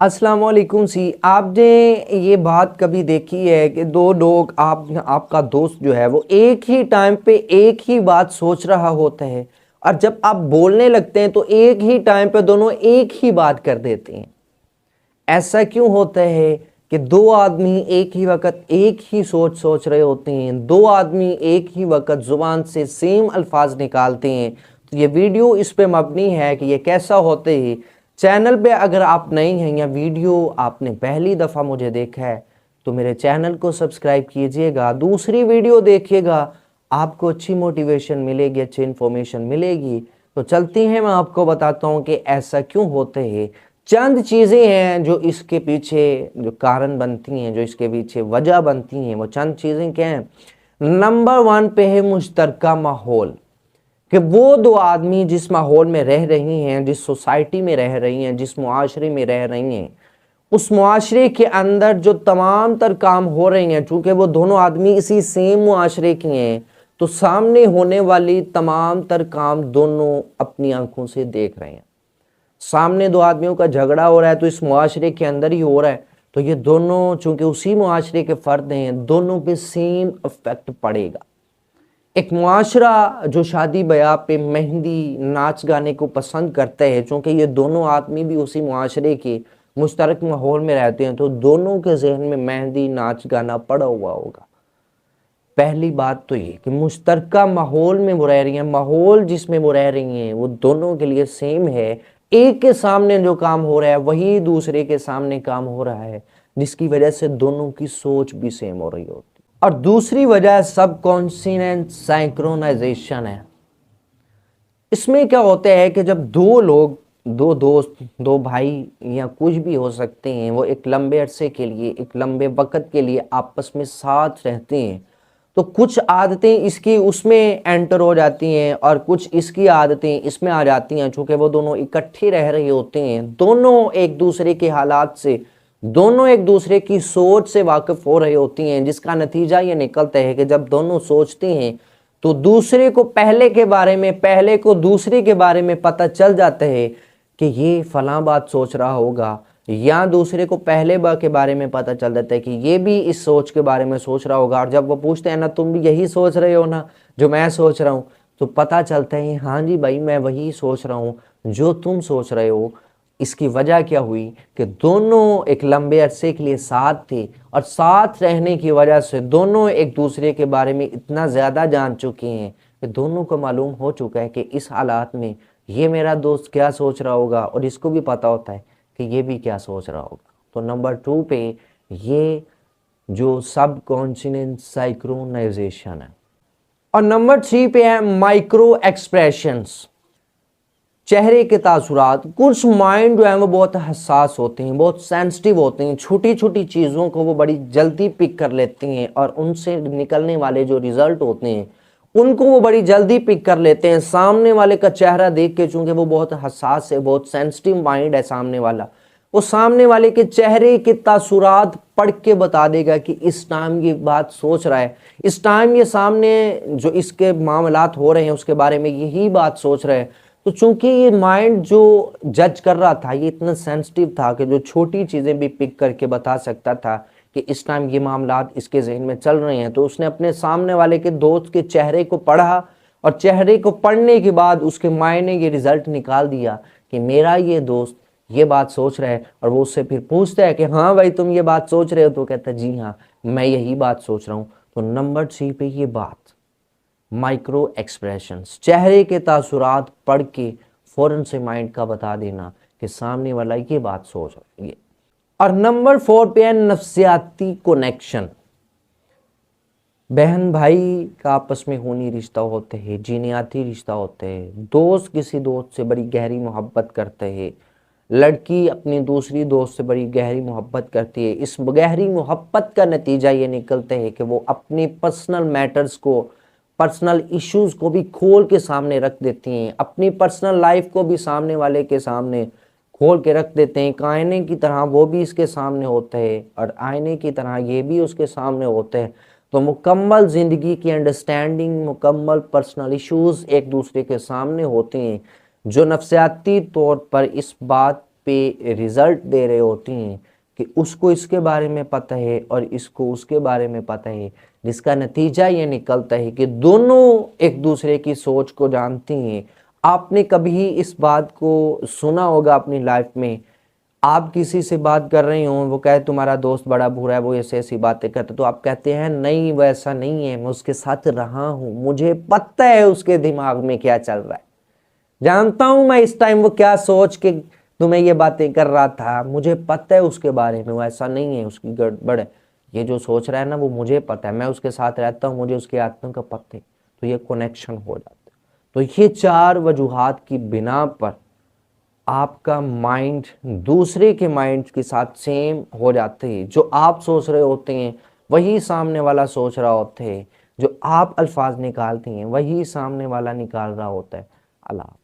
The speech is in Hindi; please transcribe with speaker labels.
Speaker 1: अस्सलाम वालेकुम सी। आपने ये बात कभी देखी है कि दो लोग आपका दोस्त जो है वो एक ही टाइम पे एक ही बात सोच रहा होता है और जब आप बोलने लगते हैं तो एक ही टाइम पे दोनों एक ही बात कर देते हैं। ऐसा क्यों होता है कि दो आदमी एक ही वक्त एक ही सोच रहे होते हैं, दो आदमी एक ही वक्त जुबान से सेम अल्फाज निकालते हैं। तो ये वीडियो इस पे मबनी है कि ये कैसा होते है। चैनल पे अगर आप नए हैं या वीडियो आपने पहली दफ़ा मुझे देखा है तो मेरे चैनल को सब्सक्राइब कीजिएगा, दूसरी वीडियो देखिएगा, आपको अच्छी मोटिवेशन मिलेगी, अच्छी इन्फॉर्मेशन मिलेगी। तो चलती हैं, मैं आपको बताता हूँ कि ऐसा क्यों होते हैं। चंद चीज़ें हैं जो इसके पीछे जो कारण बनती हैं, जो इसके पीछे वजह बनती हैं। वो चंद चीज़ें क्या हैं? नंबर वन पे है मुश्तरका माहौल, कि वो दो आदमी जिस माहौल में रह रही हैं, जिस सोसाइटी में रह रही हैं, जिस मुआशरे में रह रही हैं, उस मुआशरे के अंदर जो तमाम तर काम हो रहे हैं, चूँकि वो दोनों आदमी इसी सेम मुआशरे के हैं, तो सामने होने वाली तमाम तर काम दोनों अपनी आंखों से देख रहे हैं। सामने दो आदमियों का झगड़ा हो रहा है तो इस मुआशरे के अंदर ही हो रहा है, तो ये दोनों चूंकि उसी मुआशरे के फर्द हैं, दोनों पे सेम इफेक्ट पड़ेगा। एक मुआशरा जो शादी ब्याह पे मेहंदी नाच गाने को पसंद करता है, चूंकि ये दोनों आदमी भी उसी मुआशरे के मुश्तरक माहौल में रहते हैं, तो दोनों के जहन में मेहंदी नाच गाना पड़ा हुआ होगा। पहली बात तो ये कि मुश्तरका माहौल में वो रह रही हैं, माहौल जिसमें वो रह रही हैं वो दोनों के लिए सेम है। एक के सामने जो काम हो रहा है वही दूसरे के सामने काम हो रहा है, जिसकी वजह से दोनों की सोच भी सेम हो रही होती है। और दूसरी वजह सबकॉन्शियस साइक्रोनाइजेशन है। इसमें क्या होता है कि जब दो लोग, दो दोस्त, दो भाई या कुछ भी हो सकते हैं, वो एक लंबे अरसे के लिए, एक लंबे वक्त के लिए आपस में साथ रहते हैं, तो कुछ आदतें इसकी उसमें एंटर हो जाती हैं और कुछ इसकी आदतें इसमें आ जाती हैं। चूँकि वो दोनों इकट्ठे रह रहे होते हैं, दोनों एक दूसरे के हालात से, दोनों एक दूसरे की सोच से वाकिफ हो रहे होती हैं, जिसका नतीजा ये निकलता है कि जब दोनों सोचते हैं तो दूसरे को पहले के बारे में, पहले को दूसरे के बारे में पता चल जाता है कि ये फलां बात सोच रहा होगा, या दूसरे को पहले के बारे में पता चल जाता है कि ये भी इस सोच के बारे में सोच रहा होगा। और जब वो पूछते हैं ना, तुम भी यही सोच रहे हो ना जो मैं सोच रहा हूँ, तो पता चलता है हाँ जी भाई, मैं वही सोच रहा हूँ जो तुम सोच रहे हो। इसकी वजह क्या हुई कि दोनों एक लंबे अरसे के लिए साथ थे और साथ रहने की वजह से दोनों एक दूसरे के बारे में इतना ज़्यादा जान चुके हैं कि दोनों को मालूम हो चुका है कि इस हालात में ये मेरा दोस्त क्या सोच रहा होगा, और इसको भी पता होता है कि ये भी क्या सोच रहा होगा। तो नंबर टू पे ये जो सबकॉन्शियस साइक्रोनाइजेशन है। और नंबर थ्री पे है माइक्रो एक्सप्रेशंस, चेहरे के तासुरात। कुछ माइंड जो है वो बहुत हसास होते हैं, बहुत सेंसिटिव होते हैं, छोटी छोटी चीज़ों को वो बड़ी जल्दी पिक कर लेते हैं और उनसे निकलने वाले जो रिजल्ट होते हैं उनको वो बड़ी जल्दी पिक कर लेते हैं। सामने वाले का चेहरा देख के, चूंकि वो बहुत हसास है, बहुत सेंसिटिव माइंड है सामने वाला, वो सामने वाले के चेहरे के तासुरात पढ़ के बता देगा कि इस टाइम ये बात सोच रहा है, इस टाइम ये सामने जो इसके मामलात हो रहे हैं उसके बारे में यही बात सोच रहा है। तो चूंकि ये माइंड जो जज कर रहा था ये इतना सेंसिटिव था कि जो छोटी चीज़ें भी पिक करके बता सकता था कि इस टाइम ये मामलात इसके जहन में चल रहे हैं, तो उसने अपने सामने वाले के दोस्त के चेहरे को पढ़ा और चेहरे को पढ़ने के बाद उसके माइंड ने ये रिजल्ट निकाल दिया कि मेरा ये दोस्त ये बात सोच रहा है। और वो उससे फिर पूछता है कि हाँ भाई तुम ये बात सोच रहे हो, तो कहता है जी हाँ मैं यही बात सोच रहा हूँ। तो नंबर थ्री पे ये बात माइक्रो एक्सप्रेशंस, चेहरे के तासुरात पढ़ के फौरन से माइंड का बता देना कि सामने वाला ये बात सोच रहा है। और नंबर फोर पे है नफ्सियाती कनेक्शन। बहन भाई का आपस में खूनी रिश्ता होते हैं, जीनियाती रिश्ता होते हैं, दोस्त किसी दोस्त से बड़ी गहरी मोहब्बत करते हैं, लड़की अपनी दूसरी दोस्त से बड़ी गहरी मोहब्बत करती है। इस गहरी मोहब्बत का नतीजा ये निकलता है कि वो अपने पर्सनल मैटर्स को, पर्सनल इश्यूज को भी खोल के सामने रख देती हैं, अपनी पर्सनल लाइफ को भी सामने वाले के सामने खोल के रख देते हैं। आईने की तरह वो भी इसके सामने होते हैं और आईने की तरह ये भी उसके सामने होते हैं। तो मुकम्मल ज़िंदगी की अंडरस्टैंडिंग, मुकम्मल पर्सनल इश्यूज एक दूसरे के सामने होते हैं, जो नफ्सियाती तौर पर इस बात पे रिजल्ट दे रहे होती हैं कि उसको इसके बारे में पता है और इसको उसके बारे में पता है, जिसका नतीजा ये निकलता है कि दोनों एक दूसरे की सोच को जानती हैं। आपने कभी इस बात को सुना होगा अपनी लाइफ में, आप किसी से बात कर रहे हो, वो कहे तुम्हारा दोस्त बड़ा बुरा है, वो ऐसे ऐसी बातें करता, तो आप कहते हैं नहीं वो ऐसा नहीं है, मैं उसके साथ रहा हूं, मुझे पता है उसके दिमाग में क्या चल रहा है, जानता हूं मैं इस टाइम वो क्या सोच के तुम्हें ये बातें कर रहा था, मुझे पता है उसके बारे में, वो ऐसा नहीं है, उसकी गड़बड़ है, ये जो सोच रहा है ना वो मुझे पता है, मैं उसके साथ रहता हूँ, मुझे उसके आत्मा का पता है। तो ये कनेक्शन हो जाता है। तो ये 4 वजूहात की बिना पर आपका माइंड दूसरे के माइंड के साथ सेम हो जाते हैं। जो आप सोच रहे होते हैं वही सामने वाला सोच रहा होता है, जो आप अल्फाज निकालते हैं वही सामने वाला निकाल रहा होता है। अल्लाह।